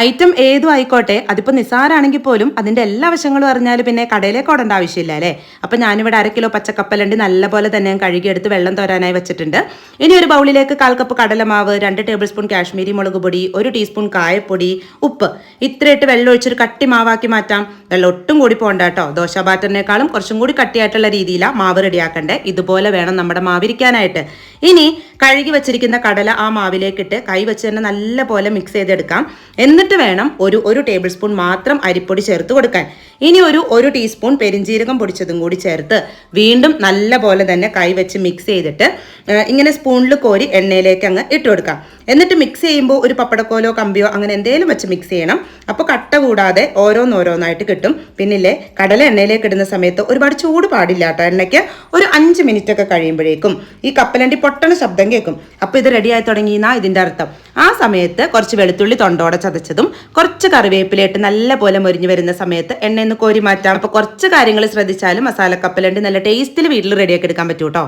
Item ഏതും ആയിക്കോട്ടെ, അതിപ്പോൾ നിസാരാണെങ്കിൽ പോലും അതിൻ്റെ എല്ലാ വശങ്ങളും അറിഞ്ഞാൽ പിന്നെ കടയിലേക്ക് ഓടേണ്ട ആവശ്യമില്ല അല്ലേ. അപ്പം ഞാനിവിടെ 1/2 കിലോ പച്ചക്കപ്പലണ്ടി നല്ലപോലെ തന്നെ ഞാൻ കഴുകിയെടുത്ത് വെള്ളം തോരാനായി വെച്ചിട്ടുണ്ട്. ഇനി ഒരു ബൗളിലേക്ക് 1/4 കപ്പ് കടലമാവ്, 2 ടേബിൾ സ്പൂൺ കാശ്മീരി മുളക് പൊടി, 1 ടീസ്പൂൺ കായപ്പൊടി, ഉപ്പ് ഇത്രയിട്ട് വെള്ളം ഒഴിച്ചൊരു കട്ടി മാവാക്കി മാറ്റാം. വെള്ളം ഒട്ടും കൂടി പോകണ്ട കേട്ടോ. ദോശ ബാറ്ററിനേക്കാളും കുറച്ചും കൂടി കട്ടിയായിട്ടുള്ള രീതിയിലാണ് മാവ് റെഡിയാക്കണ്ടേ. ഇതുപോലെ വേണം നമ്മുടെ മാവിരിക്കാനായിട്ട്. ഇനി കഴുകി വെച്ചിരിക്കുന്ന കടല ആ മാവിലേക്കിട്ട് കൈ വെച്ച് തന്നെ നല്ലപോലെ മിക്സ് ചെയ്തെടുക്കാം. എന്നിട്ട് വേണം ഒരു ടേബിൾ സ്പൂൺ മാത്രം അരിപ്പൊടി ചേർത്ത് കൊടുക്കാൻ. ഇനി ഒരു ടീസ്പൂൺ പെരിഞ്ജീരകം പൊടിച്ചതും കൂടി ചേർത്ത് വീണ്ടും നല്ല പോലെ തന്നെ കൈ വെച്ച് മിക്സ് ചെയ്തിട്ട് ഇങ്ങനെ സ്പൂണിൽ കോരി എണ്ണയിലേക്ക് അങ്ങ് ഇട്ട് കൊടുക്കാം. എന്നിട്ട് മിക്സ് ചെയ്യുമ്പോൾ ഒരു പപ്പടക്കോലോ കമ്പിയോ അങ്ങനെ എന്തെങ്കിലും വെച്ച് മിക്സ് ചെയ്യണം. അപ്പോൾ കട്ട കൂടാതെ ഓരോന്നോരോന്നായിട്ട് കിട്ടും. പിന്നില്ലേ കടല എണ്ണയിലേക്ക് ഇടുന്ന സമയത്ത് ഒരുപാട് ചൂട് പാടില്ല കേട്ടോ. എണ്ണയ്ക്ക് ഒരു 5 മിനിറ്റ് ഒക്കെ കഴിയുമ്പോഴേക്കും ഈ കപ്പലണ്ടി പൊട്ടണ ശബ്ദം കേൾക്കും. അപ്പോൾ ഇത് റെഡിയായി തുടങ്ങിയെന്നാ ഇതിൻ്റെ അർത്ഥം. ആ സമയത്ത് കുറച്ച് വെളുത്തുള്ളി തൊണ്ടോടെ ചതച്ചതും കുറച്ച് കറിവേപ്പിലയിട്ട് നല്ല പോലെ മൊരിഞ്ഞു വരുന്ന സമയത്ത് എണ്ണയിൽ നിന്ന് കോരി മാറ്റാം. അപ്പോൾ കുറച്ച് കാര്യങ്ങൾ ശ്രദ്ധിച്ചാലും മസാല കപ്പലണ്ടി നല്ല ടേസ്റ്റിൽ വീട്ടിൽ റെഡിയാക്കി എടുക്കാൻ പറ്റൂ കേട്ടോ.